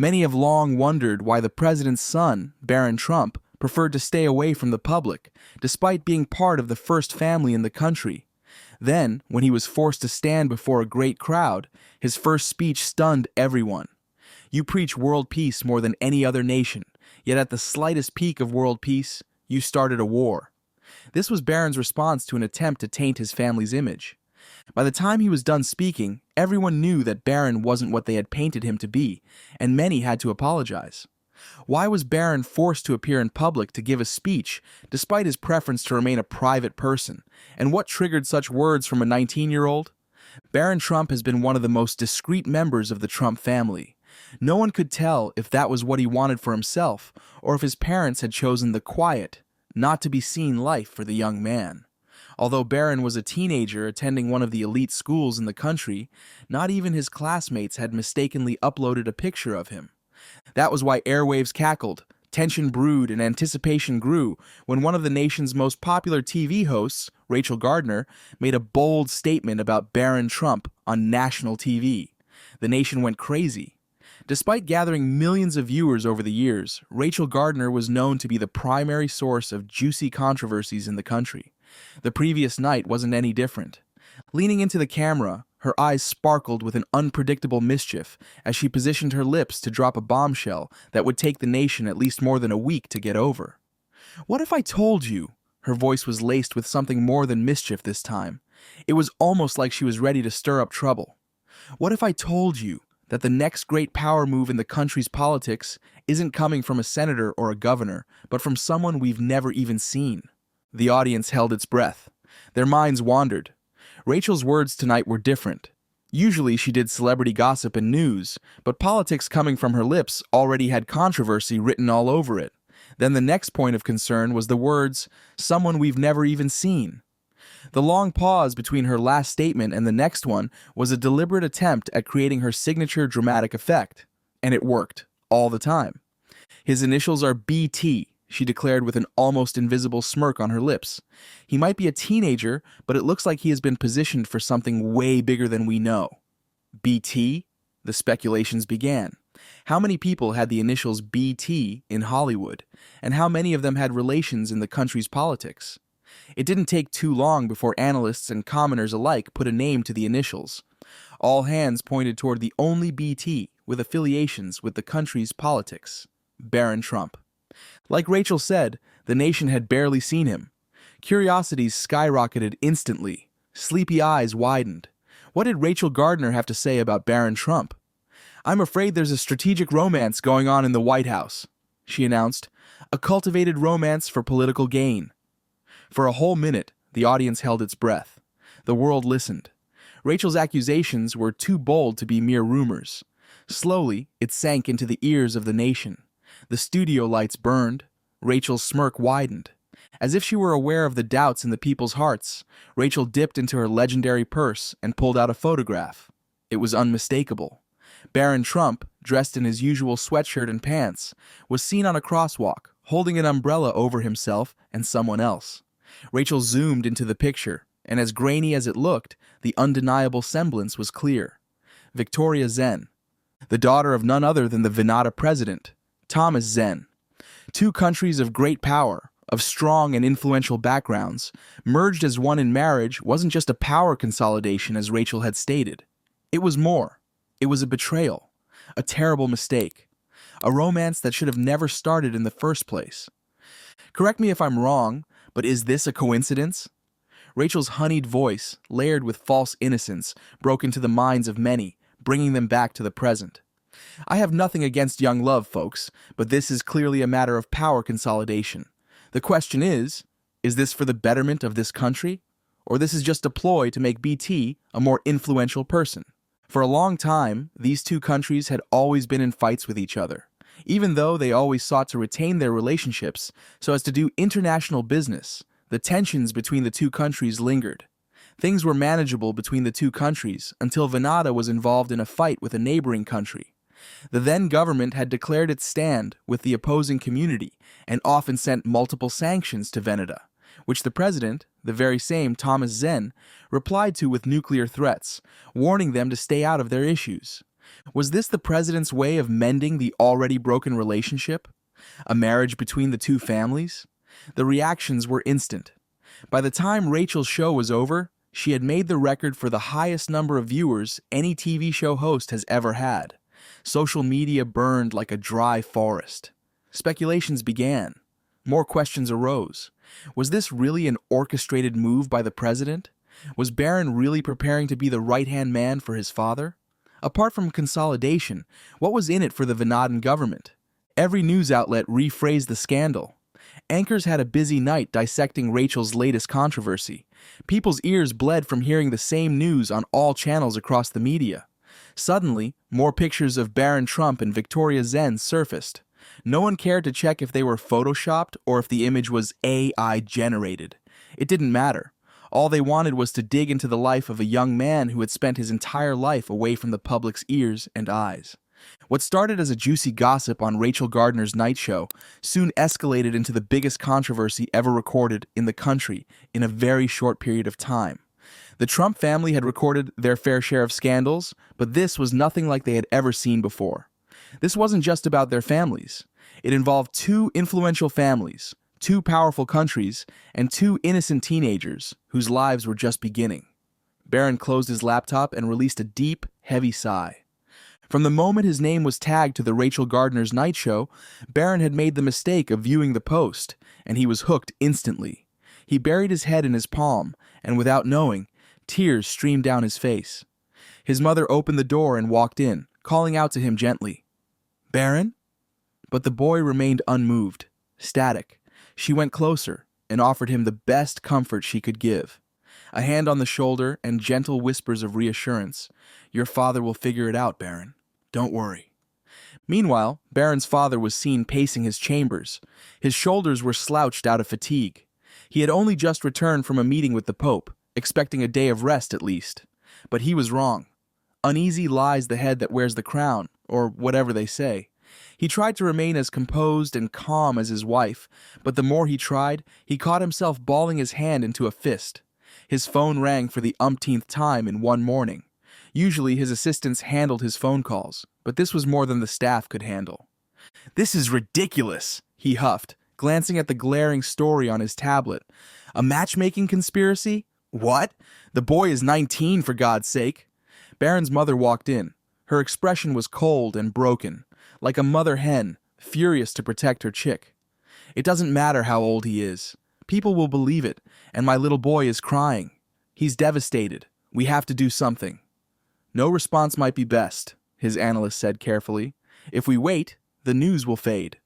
Many have long wondered why the president's son, Barron Trump, preferred to stay away from the public, despite being part of the first family in the country. Then, when he was forced to stand before a great crowd, his first speech stunned everyone. "You preach world peace more than any other nation, yet at the slightest peak of world peace, you started a war." This was Barron's response to an attempt to taint his family's image. By the time he was done speaking, everyone knew that Barron wasn't what they had painted him to be, and many had to apologize. Why was Barron forced to appear in public to give a speech, despite his preference to remain a private person? And what triggered such words from a 19-year-old? Barron Trump has been one of the most discreet members of the Trump family. No one could tell if that was what he wanted for himself, or if his parents had chosen the quiet, not-to-be-seen life for the young man. Although Barron was a teenager attending one of the elite schools in the country, not even his classmates had mistakenly uploaded a picture of him. That was why airwaves cackled, tension brewed, and anticipation grew when one of the nation's most popular TV hosts, Rachel Gardner, made a bold statement about Barron Trump on national TV. The nation went crazy. Despite gathering millions of viewers over the years, Rachel Gardner was known to be the primary source of juicy controversies in the country. The previous night wasn't any different. Leaning into the camera, her eyes sparkled with an unpredictable mischief as she positioned her lips to drop a bombshell that would take the nation at least more than a week to get over. "What if I told you?" Her voice was laced with something more than mischief this time. It was almost like she was ready to stir up trouble. "What if I told you that the next great power move in the country's politics isn't coming from a senator or a governor, but from someone we've never even seen?" The audience held its breath. Their minds wandered. Rachel's words tonight were different. Usually she did celebrity gossip and news, but politics coming from her lips already had controversy written all over it. Then the next point of concern was the words, "someone we've never even seen." The long pause between her last statement and the next one was a deliberate attempt at creating her signature dramatic effect. And it worked, all the time. "His initials are BT," she declared with an almost invisible smirk on her lips. "He might be a teenager, but it looks like he has been positioned for something way bigger than we know." BT? The speculations began. How many people had the initials BT in Hollywood, and how many of them had relations in the country's politics? It didn't take too long before analysts and commoners alike put a name to the initials. All hands pointed toward the only BT with affiliations with the country's politics: Barron Trump. Like Rachel said, the nation had barely seen him. Curiosities skyrocketed instantly. Sleepy eyes widened. What did Rachel Gardner have to say about Barron Trump? "I'm afraid there's a strategic romance going on in the White House," she announced. "A cultivated romance for political gain." For a whole minute, the audience held its breath. The world listened. Rachel's accusations were too bold to be mere rumors. Slowly, it sank into the ears of the nation. The studio lights burned. Rachel's smirk widened. As if she were aware of the doubts in the people's hearts, Rachel dipped into her legendary purse and pulled out a photograph. It was unmistakable. Barron Trump, dressed in his usual sweatshirt and pants, was seen on a crosswalk, holding an umbrella over himself and someone else. Rachel zoomed into the picture, and as grainy as it looked, the undeniable semblance was clear. Victoria Zen, the daughter of none other than the Veneta president, Thomas Zen. Two countries of great power, of strong and influential backgrounds, merged as one in marriage wasn't just a power consolidation as Rachel had stated. It was more. It was a betrayal, a terrible mistake, a romance that should have never started in the first place. Correct me if I'm wrong, but is this a coincidence? Rachel's honeyed voice, layered with false innocence, broke into the minds of many, bringing them back to the present. "I have nothing against young love, folks, but this is clearly a matter of power consolidation. The question is this for the betterment of this country? Or this is just a ploy to make BT a more influential person?" For a long time, these two countries had always been in fights with each other. Even though they always sought to retain their relationships so as to do international business, the tensions between the two countries lingered. Things were manageable between the two countries until Veneta was involved in a fight with a neighboring country. The then government had declared its stand with the opposing community and often sent multiple sanctions to Veneta, which the president, the very same Thomas Zen, replied to with nuclear threats, warning them to stay out of their issues. Was this the president's way of mending the already broken relationship? A marriage between the two families? The reactions were instant. By the time Rachel's show was over, she had made the record for the highest number of viewers any TV show host has ever had. Social media burned like a dry forest. Speculations began. More questions arose. Was this really an orchestrated move by the president? Was Barron really preparing to be the right-hand man for his father? Apart from consolidation, what was in it for the Venetian government? Every news outlet rephrased the scandal. Anchors had a busy night dissecting Rachel's latest controversy. People's ears bled from hearing the same news on all channels across the media. Suddenly, more pictures of Barron Trump and Victoria Zen surfaced. No one cared to check if they were photoshopped or if the image was AI generated. It didn't matter. All they wanted was to dig into the life of a young man who had spent his entire life away from the public's ears and eyes. What started as a juicy gossip on Rachel Gardner's night show soon escalated into the biggest controversy ever recorded in the country in a very short period of time. The Trump family had recorded their fair share of scandals, but this was nothing like they had ever seen before. This wasn't just about their families. It involved two influential families, two powerful countries, and two innocent teenagers whose lives were just beginning. Barron closed his laptop and released a deep, heavy sigh. From the moment his name was tagged to the Rachel Gardner's night show, Barron had made the mistake of viewing the post, and he was hooked instantly. He buried his head in his palm, and without knowing, tears streamed down his face. His mother opened the door and walked in, calling out to him gently, "Barron?" But the boy remained unmoved, static. She went closer and offered him the best comfort she could give. A hand on the shoulder and gentle whispers of reassurance. "Your father will figure it out, Barron. Don't worry." Meanwhile, Barron's father was seen pacing his chambers. His shoulders were slouched out of fatigue. He had only just returned from a meeting with the Pope, expecting a day of rest at least. But he was wrong. Uneasy lies the head that wears the crown, or whatever they say. He tried to remain as composed and calm as his wife, but the more he tried, he caught himself balling his hand into a fist. His phone rang for the umpteenth time in one morning. Usually his assistants handled his phone calls, but this was more than the staff could handle. "This is ridiculous," he huffed, glancing at the glaring story on his tablet. "A matchmaking conspiracy? What? The boy is 19, for God's sake." Barron's mother walked in. Her expression was cold and broken, like a mother hen, furious to protect her chick. "It doesn't matter how old he is. People will believe it, and my little boy is crying. He's devastated. We have to do something." "No response might be best," his analyst said carefully. "If we wait, the news will fade."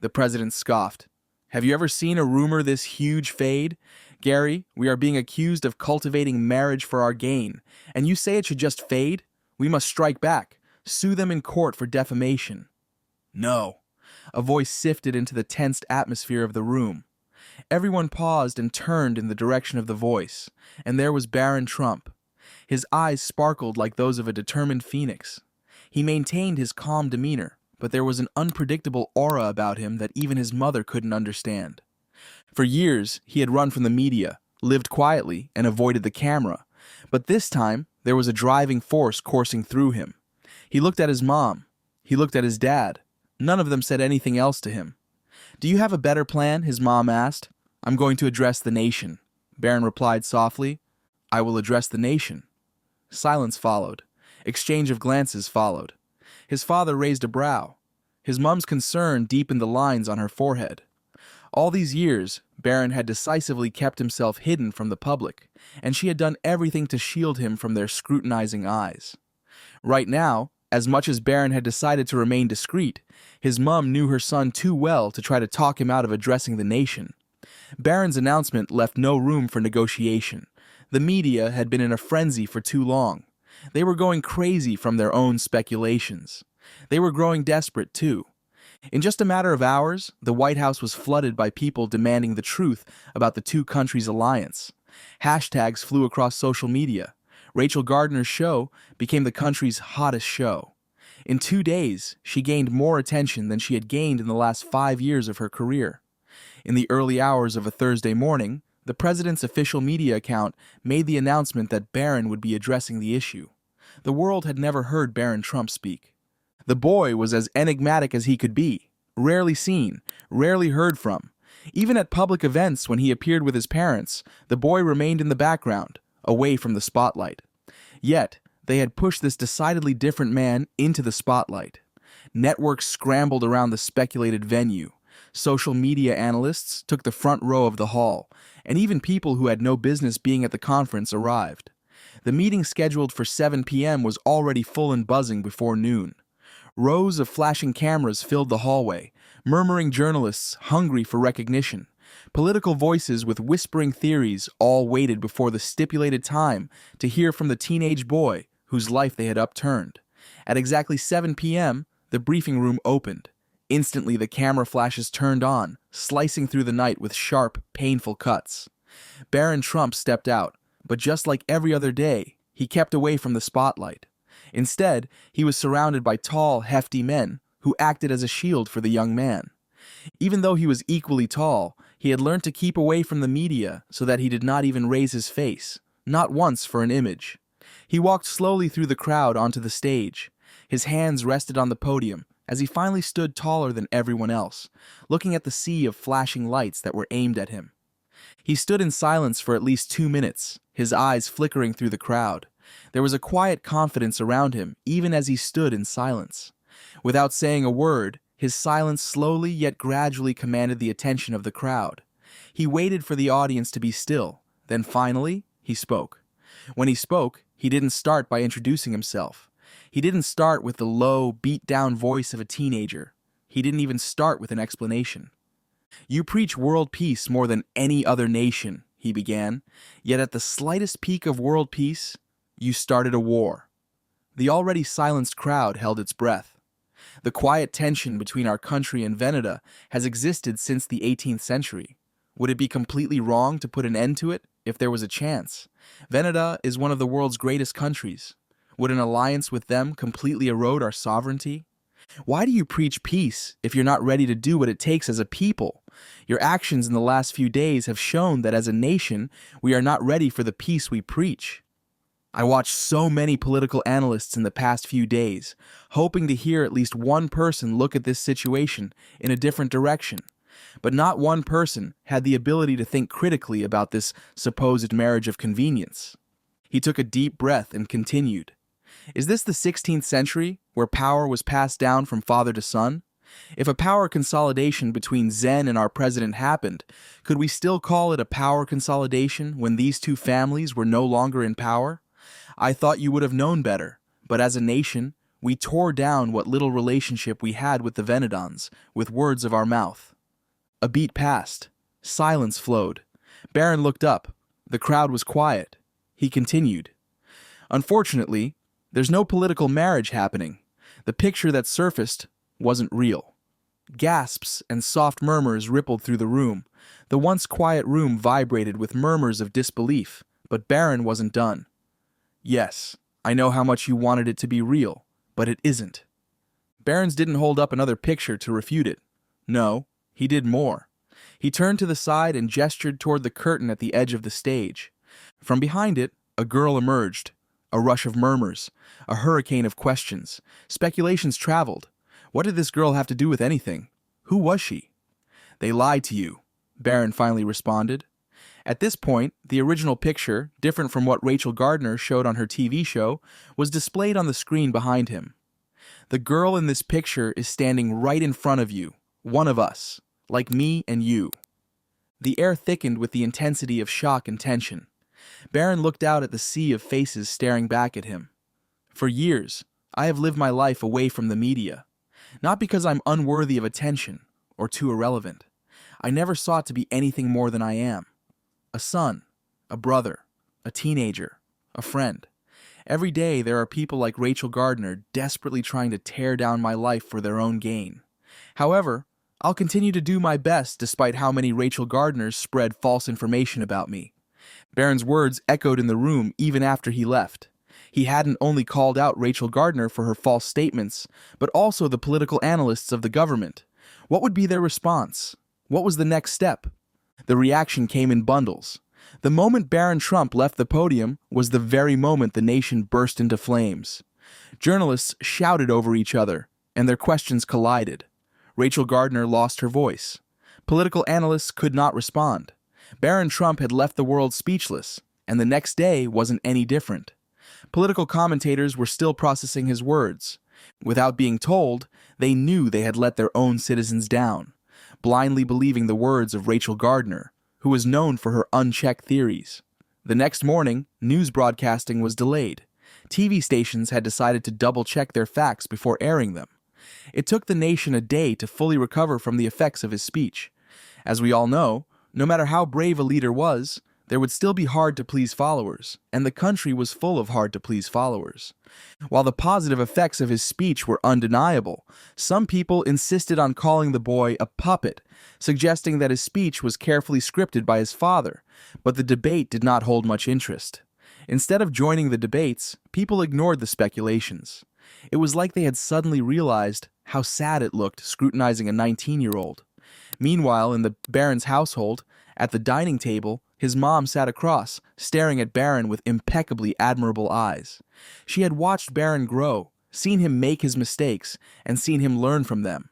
The president scoffed. "Have you ever seen a rumor this huge fade? Gary, we are being accused of cultivating marriage for our gain, and you say it should just fade? We must strike back, sue them in court for defamation." "No." A voice sifted into the tensed atmosphere of the room. Everyone paused and turned in the direction of the voice, and there was Barron Trump. His eyes sparkled like those of a determined phoenix. He maintained his calm demeanor, but there was an unpredictable aura about him that even his mother couldn't understand. For years, he had run from the media, lived quietly, and avoided the camera, but this time there was a driving force coursing through him. He looked at his mom. He looked at his dad. None of them said anything else to him. "Do you have a better plan?" his mom asked. "I'm going to address the nation." Barron replied softly, "I will address the nation." Silence followed. Exchange of glances followed. His father raised a brow. His mom's concern deepened the lines on her forehead. All these years, Barron had decisively kept himself hidden from the public, and she had done everything to shield him from their scrutinizing eyes. Right now, as much as Barron had decided to remain discreet, his mom knew her son too well to try to talk him out of addressing the nation. Barron's announcement left no room for negotiation. The media had been in a frenzy for too long. They were going crazy from their own speculations. They were growing desperate, too. In just a matter of hours, the White House was flooded by people demanding the truth about the two countries' alliance. Hashtags flew across social media. Rachel Gardner's show became the country's hottest show. In 2 days, she gained more attention than she had gained in the last 5 years of her career. In the early hours of a Thursday morning, the president's official media account made the announcement that Barron would be addressing the issue. The world had never heard Barron Trump speak. The boy was as enigmatic as he could be, rarely seen, rarely heard from. Even at public events when he appeared with his parents, the boy remained in the background, away from the spotlight. Yet, they had pushed this decidedly different man into the spotlight. Networks scrambled around the speculated venue. Social media analysts took the front row of the hall, and even people who had no business being at the conference arrived. The meeting scheduled for 7 p.m. was already full and buzzing before noon. Rows of flashing cameras filled the hallway, murmuring journalists hungry for recognition. Political voices with whispering theories all waited before the stipulated time to hear from the teenage boy whose life they had upturned. At exactly 7 p.m., the briefing room opened. Instantly, the camera flashes turned on, slicing through the night with sharp, painful cuts. Barron Trump stepped out, but just like every other day, he kept away from the spotlight. Instead, he was surrounded by tall, hefty men who acted as a shield for the young man. Even though he was equally tall, he had learned to keep away from the media so that he did not even raise his face, not once for an image. He walked slowly through the crowd onto the stage. His hands rested on the podium as he finally stood taller than everyone else, looking at the sea of flashing lights that were aimed at him. He stood in silence for at least 2 minutes, his eyes flickering through the crowd. There was a quiet confidence around him even as he stood in silence. Without saying a word, his silence slowly yet gradually commanded the attention of the crowd. He waited for the audience to be still. Then finally, he spoke. When he spoke, he didn't start by introducing himself. He didn't start with the low, beat-down voice of a teenager. He didn't even start with an explanation. "You preach world peace more than any other nation," he began, "yet at the slightest peak of world peace, you started a war." The already silenced crowd held its breath. The quiet tension between our country and Venezuela has existed since the 18th century. Would it be completely wrong to put an end to it if there was a chance? Venezuela is one of the world's greatest countries. Would an alliance with them completely erode our sovereignty? Why do you preach peace if you're not ready to do what it takes as a people? Your actions in the last few days have shown that as a nation, we are not ready for the peace we preach. I watched so many political analysts in the past few days, hoping to hear at least one person look at this situation in a different direction. But not one person had the ability to think critically about this supposed marriage of convenience. He took a deep breath and continued. Is this the 16th century, where power was passed down from father to son? If a power consolidation between Zen and our president happened, could we still call it a power consolidation when these two families were no longer in power? I thought you would have known better, but as a nation, we tore down what little relationship we had with the Venedans with words of our mouth. A beat passed. Silence flowed. Barron looked up. The crowd was quiet. He continued. Unfortunately, there's no political marriage happening. The picture that surfaced wasn't real. Gasps and soft murmurs rippled through the room. The once quiet room vibrated with murmurs of disbelief, but Barron wasn't done. Yes, I know how much you wanted it to be real, but it isn't. Barron's didn't hold up another picture to refute it. No, he did more. He turned to the side and gestured toward the curtain at the edge of the stage. From behind it, a girl emerged. A rush of murmurs, a hurricane of questions. Speculations traveled. What did this girl have to do with anything? Who was she? They lied to you, Barron finally responded. At this point, the original picture, different from what Rachel Gardner showed on her TV show, was displayed on the screen behind him. The girl in this picture is standing right in front of you, one of us, like me and you. The air thickened with the intensity of shock and tension. Barron looked out at the sea of faces staring back at him. For years, I have lived my life away from the media. Not because I'm unworthy of attention or too irrelevant. I never sought to be anything more than I am. A son, a brother, a teenager, a friend. Every day there are people like Rachel Gardner desperately trying to tear down my life for their own gain. However, I'll continue to do my best despite how many Rachel Gardners spread false information about me. Barron's words echoed in the room even after he left. He hadn't only called out Rachel Gardner for her false statements, but also the political analysts of the government. What would be their response? What was the next step? The reaction came in bundles. The moment Barron Trump left the podium was the very moment the nation burst into flames. Journalists shouted over each other, and their questions collided. Rachel Gardner lost her voice. Political analysts could not respond. Barron Trump had left the world speechless, and the next day wasn't any different. Political commentators were still processing his words. Without being told, they knew they had let their own citizens down, blindly believing the words of Rachel Gardner, who was known for her unchecked theories. The next morning, news broadcasting was delayed. TV stations had decided to double-check their facts before airing them. It took the nation a day to fully recover from the effects of his speech. As we all know, no matter how brave a leader was, there would still be hard-to-please followers, and the country was full of hard-to-please followers. While the positive effects of his speech were undeniable, some people insisted on calling the boy a puppet, suggesting that his speech was carefully scripted by his father, but the debate did not hold much interest. Instead of joining the debates, people ignored the speculations. It was like they had suddenly realized how sad it looked scrutinizing a 19-year-old. Meanwhile, in the Barron's household, at the dining table, his mom sat across, staring at Barron with impeccably admirable eyes. She had watched Barron grow, seen him make his mistakes, and seen him learn from them.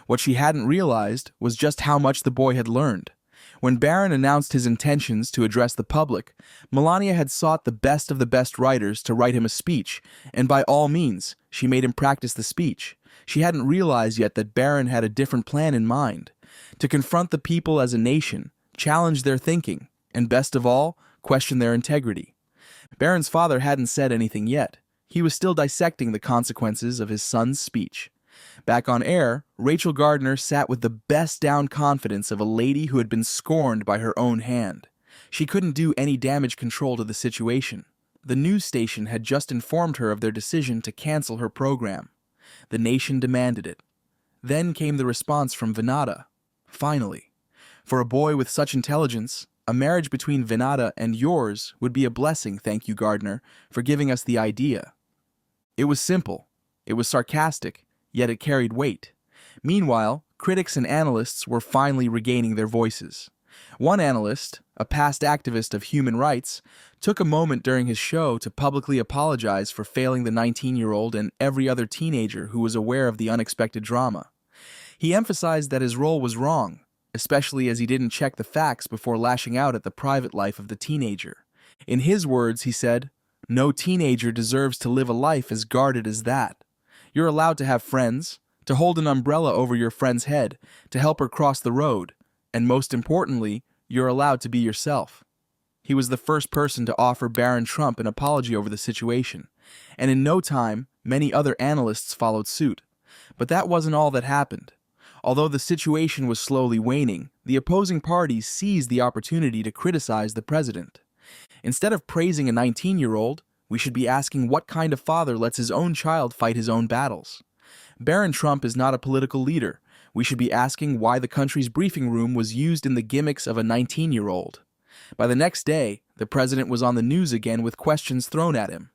What she hadn't realized was just how much the boy had learned. When Barron announced his intentions to address the public, Melania had sought the best of the best writers to write him a speech, and by all means, she made him practice the speech. She hadn't realized yet that Barron had a different plan in mind: to confront the people as a nation, challenge their thinking, and best of all, question their integrity. Barron's father hadn't said anything yet. He was still dissecting the consequences of his son's speech. Back on air, Rachel Gardner sat with the best down confidence of a lady who had been scorned by her own hand. She couldn't do any damage control to the situation. The news station had just informed her of their decision to cancel her program. The nation demanded it. Then came the response from Venata. Finally. For a boy with such intelligence, a marriage between Venata and yours would be a blessing, thank you, Gardner, for giving us the idea. It was simple. It was sarcastic, yet it carried weight. Meanwhile, critics and analysts were finally regaining their voices. One analyst, a past activist of human rights, took a moment during his show to publicly apologize for failing the 19-year-old and every other teenager who was aware of the unexpected drama. He emphasized that his role was wrong, especially as he didn't check the facts before lashing out at the private life of the teenager. In his words, he said, "No teenager deserves to live a life as guarded as that. You're allowed to have friends, to hold an umbrella over your friend's head, to help her cross the road, and most importantly, you're allowed to be yourself." He was the first person to offer Barron Trump an apology over the situation, and in no time, many other analysts followed suit. But that wasn't all that happened. Although the situation was slowly waning, the opposing parties seized the opportunity to criticize the president. Instead of praising a 19-year-old, we should be asking what kind of father lets his own child fight his own battles. Barron Trump is not a political leader. We should be asking why the country's briefing room was used in the gimmicks of a 19-year-old. By the next day, the president was on the news again with questions thrown at him.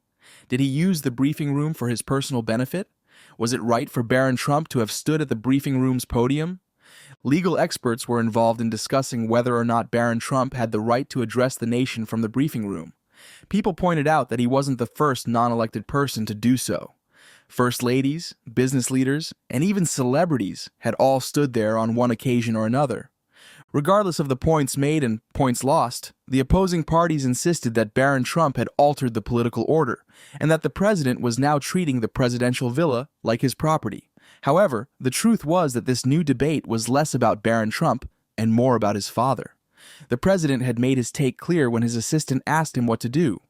Did he use the briefing room for his personal benefit? Was it right for Barron Trump to have stood at the briefing room's podium? Legal experts were involved in discussing whether or not Barron Trump had the right to address the nation from the briefing room. People pointed out that he wasn't the first non-elected person to do so. First ladies, business leaders, and even celebrities had all stood there on one occasion or another. Regardless of the points made and points lost, the opposing parties insisted that Barron Trump had altered the political order, and that the president was now treating the presidential villa like his property. However, the truth was that this new debate was less about Barron Trump and more about his father. The president had made his take clear when his assistant asked him what to do.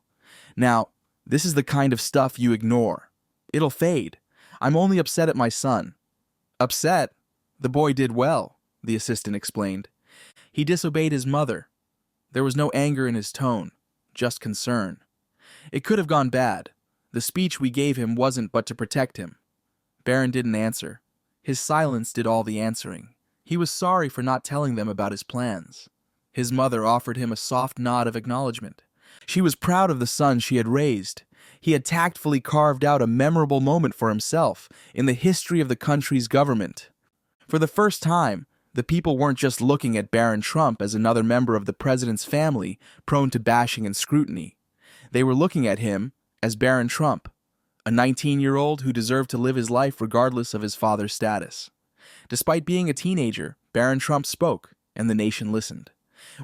"Now, this is the kind of stuff you ignore. It'll fade. I'm only upset at my son." "Upset? The boy did well," the assistant explained. "He disobeyed his mother." There was no anger in his tone, just concern. "It could have gone bad. The speech we gave him wasn't but to protect him." Barron didn't answer. His silence did all the answering. He was sorry for not telling them about his plans. His mother offered him a soft nod of acknowledgement. She was proud of the son she had raised. He had tactfully carved out a memorable moment for himself in the history of the country's government. For the first time, the people weren't just looking at Barron Trump as another member of the president's family prone to bashing and scrutiny. They were looking at him as Barron Trump, a 19-year-old who deserved to live his life regardless of his father's status. Despite being a teenager, Barron Trump spoke, and the nation listened.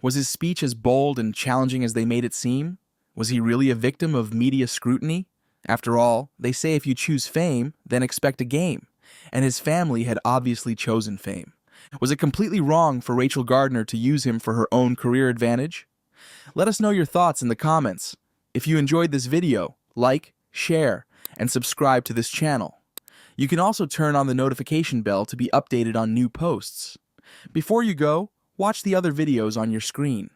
Was his speech as bold and challenging as they made it seem? Was he really a victim of media scrutiny? After all, they say if you choose fame, then expect a game, and his family had obviously chosen fame. Was it completely wrong for Rachel Gardner to use him for her own career advantage? Let us know your thoughts in the comments. If you enjoyed this video, like, share, and subscribe to this channel. You can also turn on the notification bell to be updated on new posts. Before you go, watch the other videos on your screen.